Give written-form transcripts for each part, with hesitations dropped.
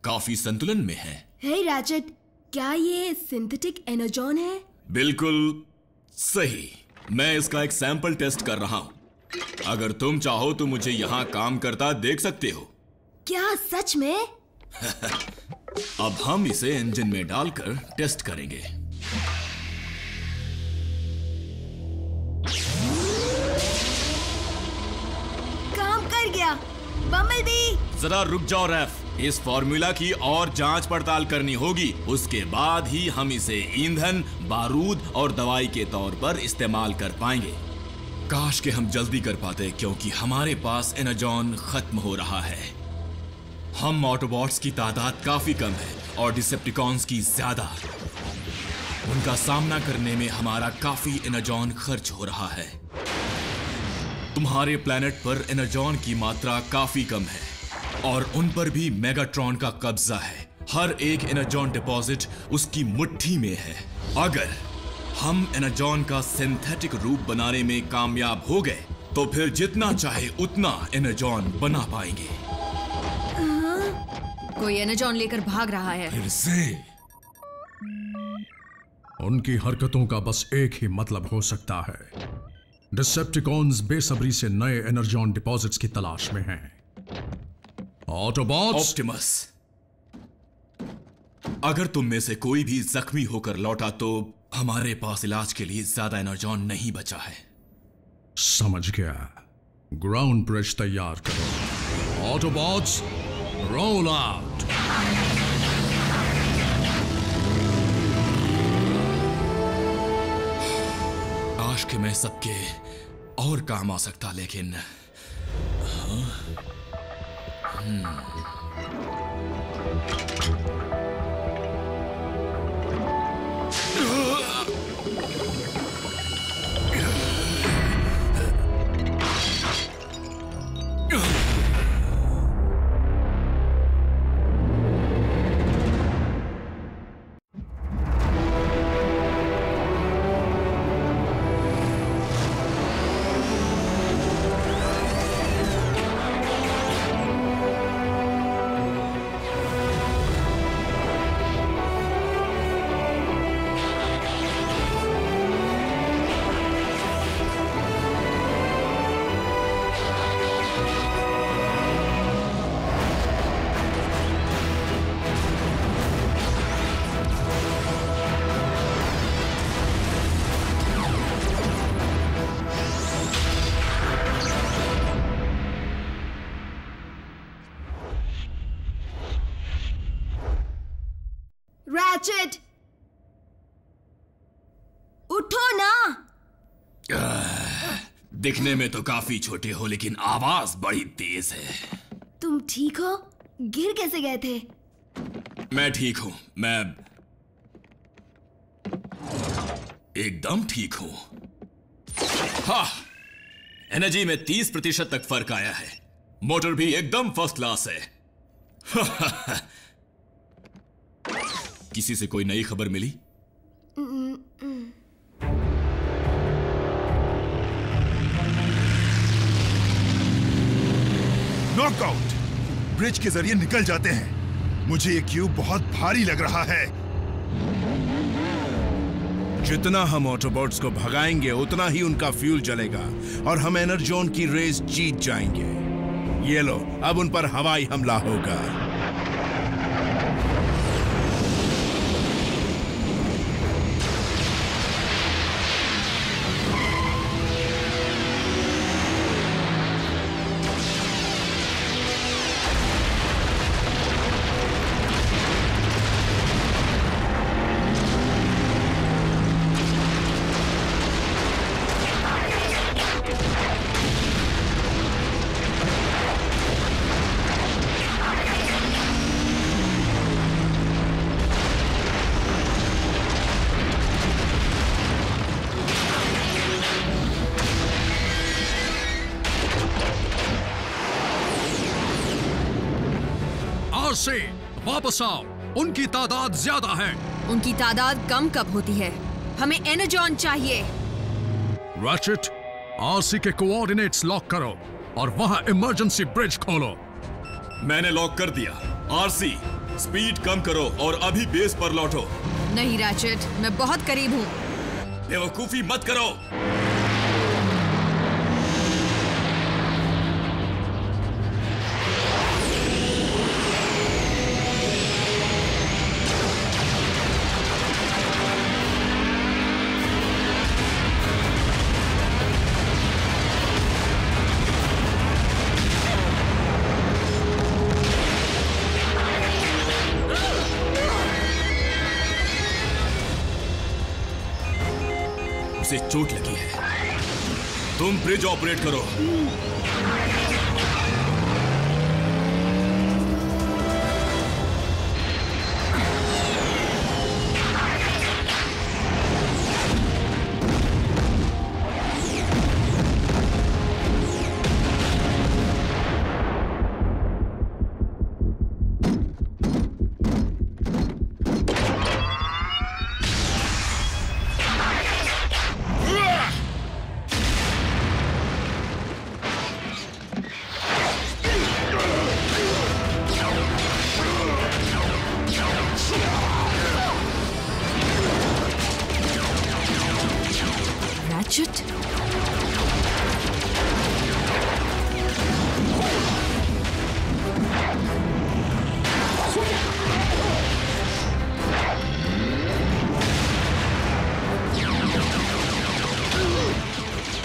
काफी संतुलन में है। हे रैचेट, क्या ये सिंथेटिक एनर्जॉन है? बिल्कुल सही। मैं इसका एक सैंपल टेस्ट कर रहा हूं। अगर तुम चाहो तो मुझे यहां काम करता देख सकते हो। क्या सच में? अब हम इसे इंजन में डालकर टेस्ट करेंगे। काम कर गया। बम्बलबी, जरा रुक जाओ रैफ। इस फॉर्मूला की और जांच पड़ताल करनी होगी। उसके बाद ही हम इसे ईंधन, बारूद और दवाई के तौर पर इस्तेमाल कर पाएंगे। काश के हम जल्दी कर पाते, क्योंकि हमारे पास एनर्जॉन खत्म हो रहा है। हम ऑटोबॉट्स की तादाद काफी कम है और डिसेप्टिकॉन्स की ज्यादा। उनका सामना करने में हमारा काफी एनर्जॉन खर्च हो रहा है। तुम्हारे प्लेनेट पर एनर्जॉन की मात्रा काफी कम है और उन पर भी मेगाट्रॉन का कब्जा है। हर एक एनर्जॉन डिपॉजिट उसकी मुट्ठी में है। अगर हम एनर्जॉन का सिंथेटिक रूप बनाने में कामयाब हो गए तो फिर जितना चाहे उतना एनर्जॉन बना पाएंगे। कोई एनर्जॉन लेकर भाग रहा है। फिर से उनकी हरकतों का बस एक ही मतलब हो सकता है। डिसेप्टिकॉन्स बेसब्री से नए एनर्जॉन डिपॉजिट्स की तलाश में हैं। ऑटोबॉट्स, ऑप्टिमस, अगर तुम में से कोई भी जख्मी होकर लौटा तो हमारे पास इलाज के लिए ज्यादा एनर्जॉन नहीं बचा है। समझ गया। ग्राउंड ब्रिज तैयार करो। Autobots, roll out. काश कि मैं सबके और काम आ सकता, लेकिन रैचेट, उठो ना। दिखने में तो काफी छोटे हो, लेकिन आवाज बड़ी तेज है। तुम ठीक हो? गिर कैसे गए थे? मैं ठीक हूं। मैं एकदम ठीक हूं। हाँ, एनर्जी में 30% तक फर्क आया है। मोटर भी एकदम फर्स्ट क्लास है। किसी से कोई नई खबर मिली? नॉकआउट! ब्रिज के जरिए निकल जाते हैं। मुझे ये क्यूब बहुत भारी लग रहा है। जितना हम ऑटोबॉट्स को भगाएंगे उतना ही उनका फ्यूल जलेगा और हम एनर्जॉन की रेस जीत जाएंगे। ये लो, अब उन पर हवाई हमला होगा। से वापस आओ। उनकी तादाद ज्यादा है। उनकी तादाद कम कब होती है? हमें एनर्जॉन चाहिए। रैचेट, आरसी के कोऑर्डिनेट्स लॉक करो और वहां इमरजेंसी ब्रिज खोलो। मैंने लॉक कर दिया। आरसी, स्पीड कम करो और अभी बेस पर लौटो। नहीं रैचेट, मैं बहुत करीब हूँ। बेवकूफी मत करो। उसे चोट लगी है। तुम ब्रिज ऑपरेट करो। रैचेट,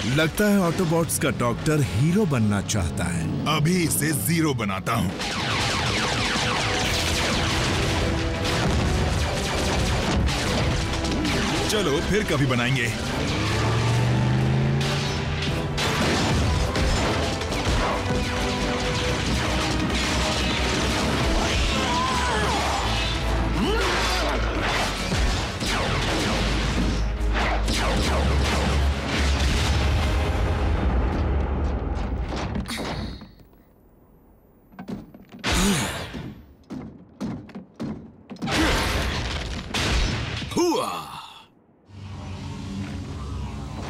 लगता है ऑटोबॉट्स का डॉक्टर हीरो बनना चाहता है। अभी इसे जीरो बनाता हूं। चलो फिर कभी बनाएंगे।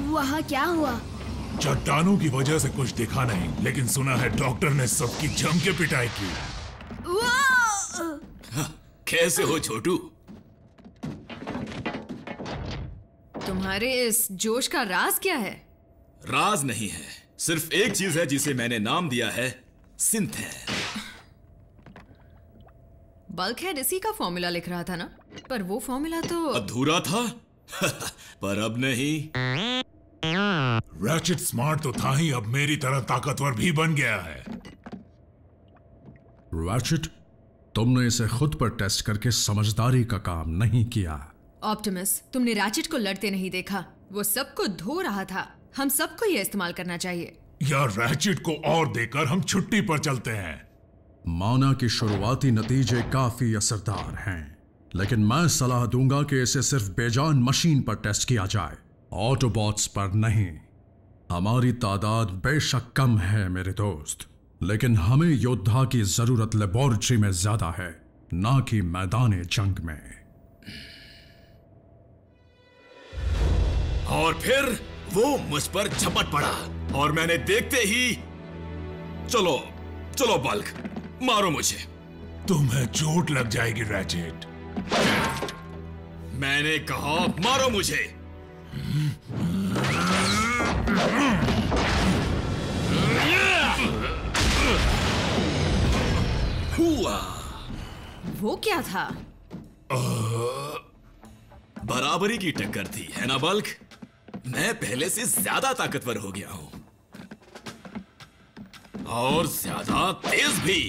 वहाँ क्या हुआ? चट्टानों की वजह से कुछ दिखा नहीं, लेकिन सुना है डॉक्टर ने सबकी जम के पिटाई की। कैसे हो छोटू? तुम्हारे इस जोश का राज क्या है? राज नहीं है, सिर्फ एक चीज है जिसे मैंने नाम दिया है सिंथेन। बल्कहेड इसी का फॉर्मूला लिख रहा था ना? पर वो फॉर्मूला तो अधूरा था। पर अब नहीं। रैचेट स्मार्ट तो था ही, अब मेरी तरह ताकतवर भी बन गया है। रैचेट, तुमने इसे खुद पर टेस्ट करके समझदारी का काम नहीं किया। ऑप्टिमस, तुमने रैचेट को लड़ते नहीं देखा। वो सबको धो रहा था। हम सबको ये इस्तेमाल करना चाहिए। या रैचेट को और देकर हम छुट्टी पर चलते हैं। माना कि शुरुआती नतीजे काफी असरदार हैं, लेकिन मैं सलाह दूंगा कि इसे सिर्फ बेजान मशीन पर टेस्ट किया जाए, ऑटोबॉट्स पर नहीं। हमारी तादाद बेशक कम है मेरे दोस्त, लेकिन हमें योद्धा की जरूरत लेबोरेटरी में ज्यादा है, ना कि मैदान जंग में। और फिर वो मुझ पर झपट पड़ा और मैंने देखते ही चलो चलो बल्क, मारो मुझे। तुम्हें चोट लग जाएगी रैचेट। मैंने कहा मारो मुझे। हुआ। वो क्या था? बराबरी की टक्कर थी, है ना बल्क? मैं पहले से ज्यादा ताकतवर हो गया हूं और ज्यादा तेज भी।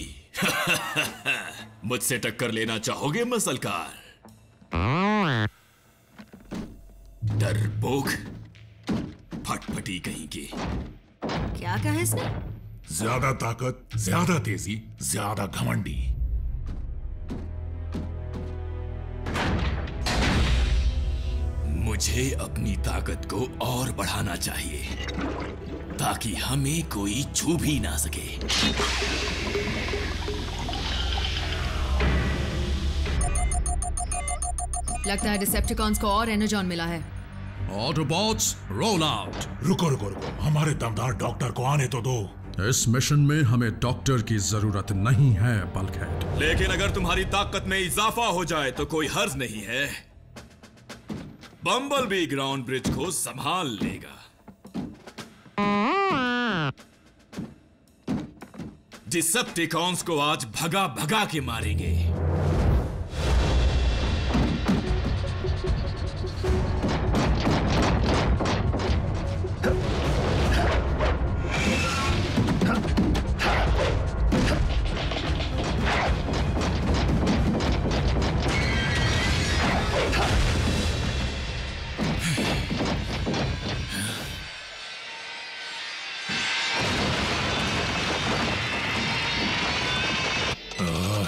मुझसे टक्कर लेना चाहोगे मसलकार? डरपोक, फटफटी कहीं की। क्या कहा इसने? ज्यादा ताकत, ज्यादा तेजी, ज्यादा घमंडी। मुझे अपनी ताकत को और बढ़ाना चाहिए ताकि हमें कोई छू भी ना सके। लगता है डिसेप्टिकॉन्स को और एनर्जॉन मिला है। Autobots roll out. रुको रुको रुको, हमारे दमदार डॉक्टर को आने तो दो। इस मिशन में हमें डॉक्टर की जरूरत नहीं है बल्कहेड। लेकिन अगर तुम्हारी ताकत में इजाफा हो जाए तो कोई हर्ज नहीं है। बम्बलबी ग्राउंड ब्रिज को संभाल लेगा। डिसेप्टिकॉन्स को आज भगा भगा के मारेंगे।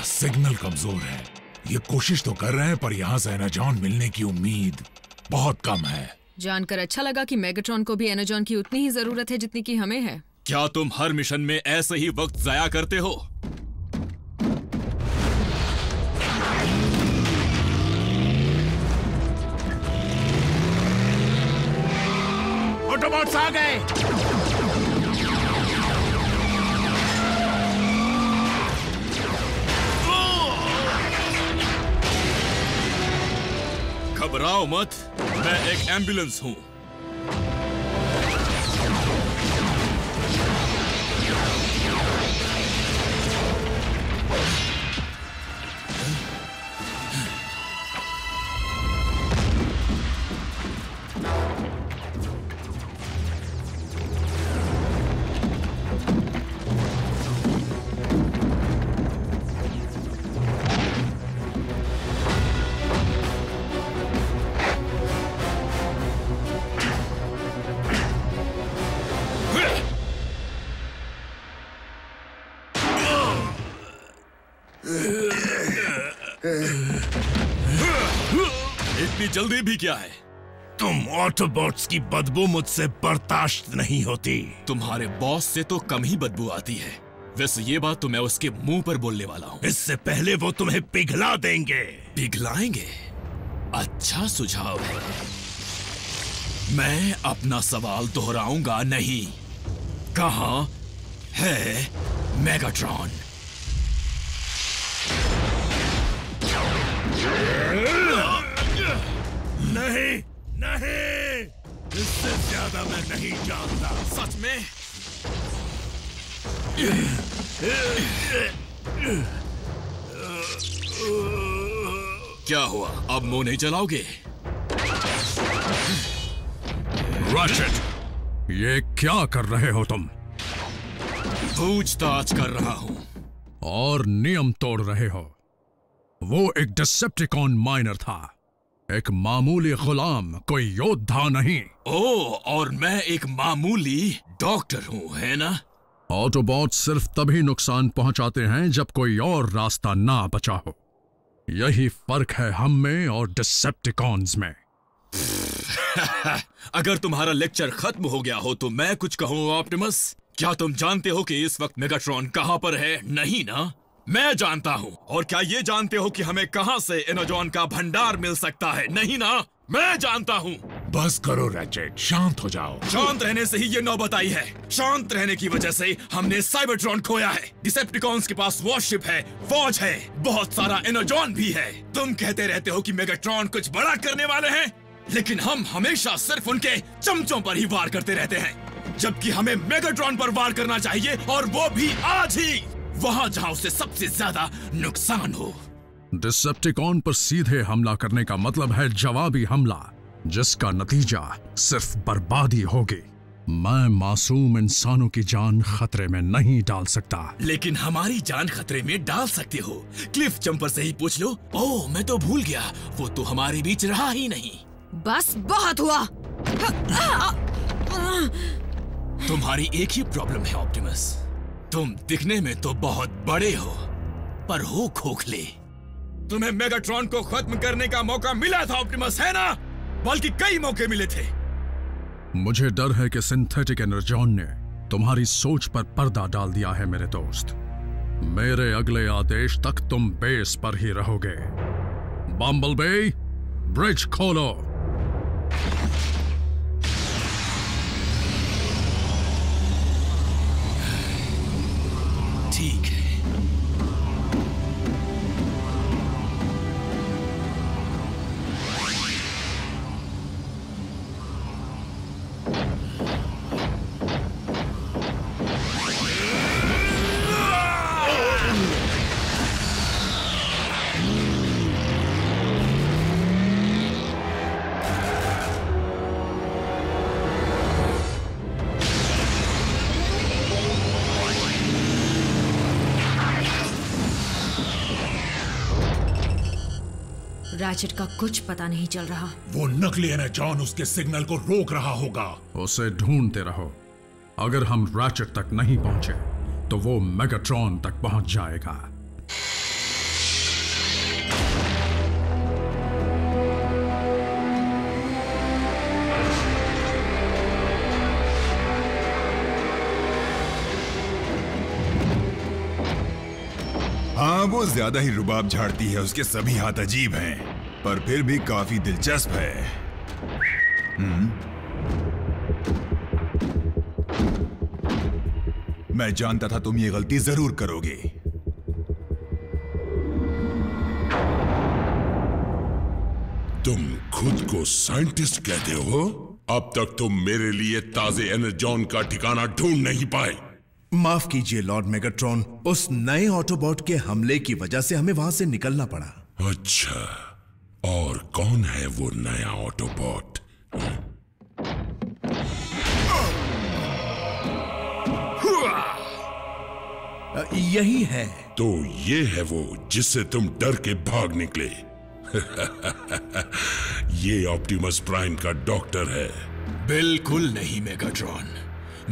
सिग्नल कमजोर है। ये कोशिश तो कर रहे हैं पर यहाँ से एनर्जॉन मिलने की उम्मीद बहुत कम है। जानकर अच्छा लगा कि मेगाट्रॉन को भी एनर्जॉन की उतनी ही जरूरत है जितनी की हमें है। क्या तुम हर मिशन में ऐसे ही वक्त जाया करते हो? ऑटोबॉट्स आ गए। घबराओ मत, मैं एक एम्बुलेंस हूं। इतनी जल्दी भी क्या है? तुम ऑटोबॉट्स की बदबू मुझसे बर्दाश्त नहीं होती। तुम्हारे बॉस से तो कम ही बदबू आती है। वैसे ये बात तो मैं उसके मुंह पर बोलने वाला हूँ। इससे पहले वो तुम्हें पिघला देंगे। पिघलाएंगे? अच्छा सुझाव है। मैं अपना सवाल दोहराऊंगा नहीं। कहाँ है मेगाट्रॉन? नहीं नहीं, इससे ज्यादा मैं नहीं जानता। सच में? क्या हुआ, अब मुंह नहीं चलाओगे? रैचेट, ये क्या कर रहे हो तुम? पूछताछ कर रहा हूं। और नियम तोड़ रहे हो। वो एक डिसेप्टिकॉन माइनर था, एक मामूली गुलाम, कोई योद्धा नहीं। ओह, और मैं एक मामूली डॉक्टर हूँ, है ना? ऑटोबॉट सिर्फ तभी नुकसान पहुंचाते हैं जब कोई और रास्ता ना बचा हो। यही फर्क है हम में और डिसेप्टिकॉन्स में। अगर तुम्हारा लेक्चर खत्म हो गया हो तो मैं कुछ कहूँ ऑप्टिमस। क्या तुम जानते हो कि इस वक्त मेगाट्रॉन कहाँ पर है? नहीं ना? मैं जानता हूँ। और क्या ये जानते हो कि हमें कहाँ से एनर्जॉन का भंडार मिल सकता है? नहीं ना? मैं जानता हूँ। बस करो रैचेट, शांत हो जाओ। शांत रहने से ही ये नौबत आई है। शांत रहने की वजह से हमने साइबरट्रॉन खोया है। डिसेप्टिकॉन्स के पास वॉरशिप है, फौज है, बहुत सारा एनर्जॉन भी है। तुम कहते रहते हो कि मेगाट्रॉन कुछ बड़ा करने वाले हैं, लेकिन हम हमेशा सिर्फ उनके चमचों पर ही वार करते रहते हैं, जबकि हमें मेगाट्रॉन पर वार करना चाहिए, और वो भी आज ही, वहां जहां उसे सबसे ज्यादा नुकसान हो। डिसेप्टिकॉन पर सीधे हमला करने का मतलब है जवाबी हमला, जिसका नतीजा सिर्फ बर्बादी होगी। मैं मासूम इंसानों की जान खतरे में नहीं डाल सकता। लेकिन हमारी जान खतरे में डाल सकते हो। क्लिफ जंपर से ही पूछ लो। ओह, मैं तो भूल गया, वो तो हमारे बीच रहा ही नहीं। बस बहुत हुआ। तुम्हारी एक ही प्रॉब्लम है ऑप्टिमस, तुम दिखने में तो बहुत बड़े हो, पर हो खोखले। तुम्हें मेगाट्रॉन को खत्म करने का मौका मिला था ऑप्टिमस, है ना? बल्कि कई मौके मिले थे। मुझे डर है कि सिंथेटिक एनर्जॉन ने तुम्हारी सोच पर पर्दा डाल दिया है मेरे दोस्त। मेरे अगले आदेश तक तुम बेस पर ही रहोगे। बम्बलबी, ब्रिज खोलो। रैचेट का कुछ पता नहीं चल रहा। वो नकली एनर्जॉन उसके सिग्नल को रोक रहा होगा। उसे ढूंढते रहो। अगर हम रैचेट तक नहीं पहुंचे तो वो मेगाट्रॉन तक पहुंच जाएगा। हाँ, वो ज्यादा ही रुबाब झाड़ती है। उसके सभी हाथ अजीब हैं, पर फिर भी काफी दिलचस्प है। मैं जानता था तुम ये गलती जरूर करोगे। तुम खुद को साइंटिस्ट कहते हो? अब तक तुम मेरे लिए ताजे एनर्जॉन का ठिकाना ढूंढ नहीं पाए। माफ कीजिए लॉर्ड मेगाट्रॉन, उस नए ऑटोबॉट के हमले की वजह से हमें वहां से निकलना पड़ा। अच्छा, और कौन है वो नया ऑटोबॉट? यही है। तो ये है वो जिससे तुम डर के भाग निकले। ये ऑप्टिमस प्राइम का डॉक्टर है। बिल्कुल नहीं मेगाट्रॉन,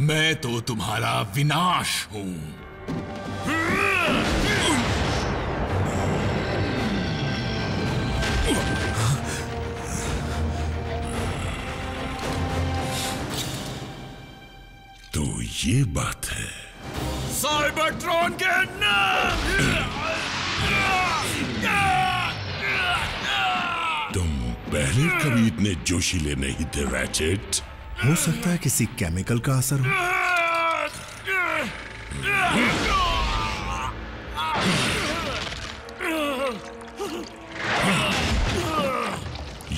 मैं तो तुम्हारा विनाश हूं। तो ये बात है। साइबरट्रॉन के नाम। तुम पहले कभी इतने जोशीले नहीं थे रैचेट। हो सकता है किसी केमिकल का असर हो।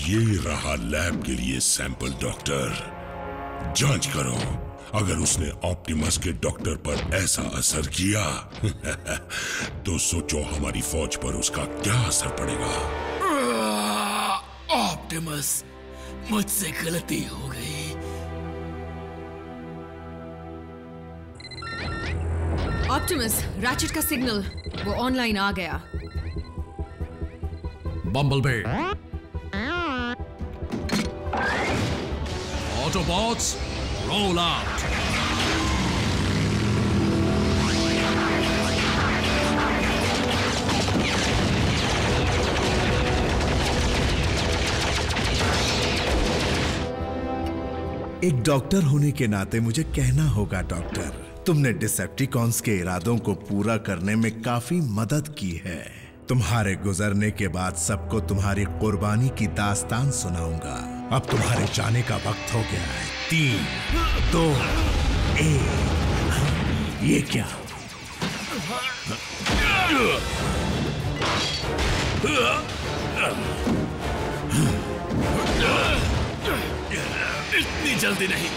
ये रहा लैब के लिए सैंपल डॉक्टर। जांच करो, अगर उसने ऑप्टिमस के डॉक्टर पर ऐसा असर किया तो सोचो हमारी फौज पर उसका क्या असर पड़ेगा। ऑप्टिमस, मुझसे गलती हो गई। ऑप्टिमस, रैचेट का सिग्नल वो ऑनलाइन आ गया। Bumblebee, Autobots, roll out. एक डॉक्टर होने के नाते मुझे कहना होगा डॉक्टर, तुमने डिसेप्टिकॉन्स के इरादों को पूरा करने में काफी मदद की है। तुम्हारे गुजरने के बाद सबको तुम्हारी कुर्बानी की दास्तान सुनाऊंगा। अब तुम्हारे जाने का वक्त हो गया है। 3, 2, 1। ये क्या? इतनी जल्दी नहीं।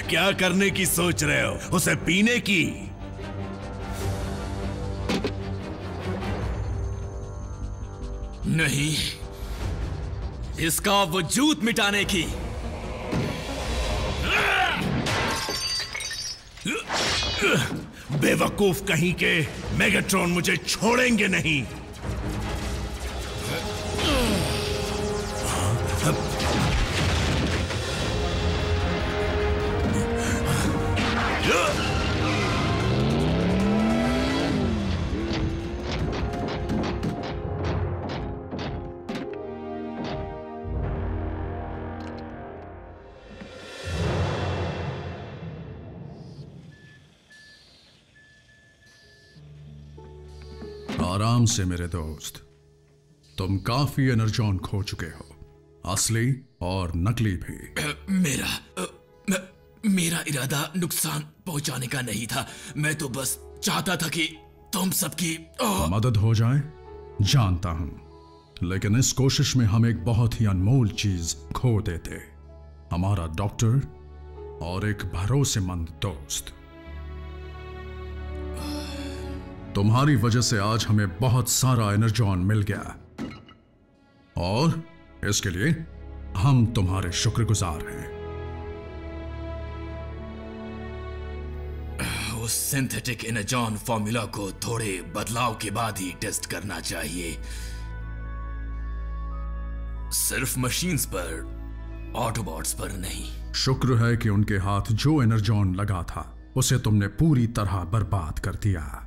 क्या करने की सोच रहे हो? उसे पीने की? नहीं, इसका वजूद मिटाने की। बेवकूफ कहीं के, मेगाट्रॉन मुझे छोड़ेंगे नहीं। आराम से मेरे दोस्त, तुम काफी एनर्जॉन खो चुके हो, असली और नकली भी। मेरा इरादा नुकसान पहुंचाने का नहीं था। मैं तो बस चाहता था कि तुम सबकी मदद हो जाए। जानता हूं लेकिन इस कोशिश में हम एक बहुत ही अनमोल चीज खो देते, हमारा डॉक्टर और एक भरोसेमंद दोस्त। तुम्हारी वजह से आज हमें बहुत सारा एनर्जॉन मिल गया और इसके लिए हम तुम्हारे शुक्रगुजार हैं। उस सिंथेटिक एनर्जॉन फॉर्मूला को थोड़े बदलाव के बाद ही टेस्ट करना चाहिए, सिर्फ मशीन्स पर, ऑटोबॉट्स पर नहीं। शुक्र है कि उनके हाथ जो एनर्जॉन लगा था उसे तुमने पूरी तरह बर्बाद कर दिया।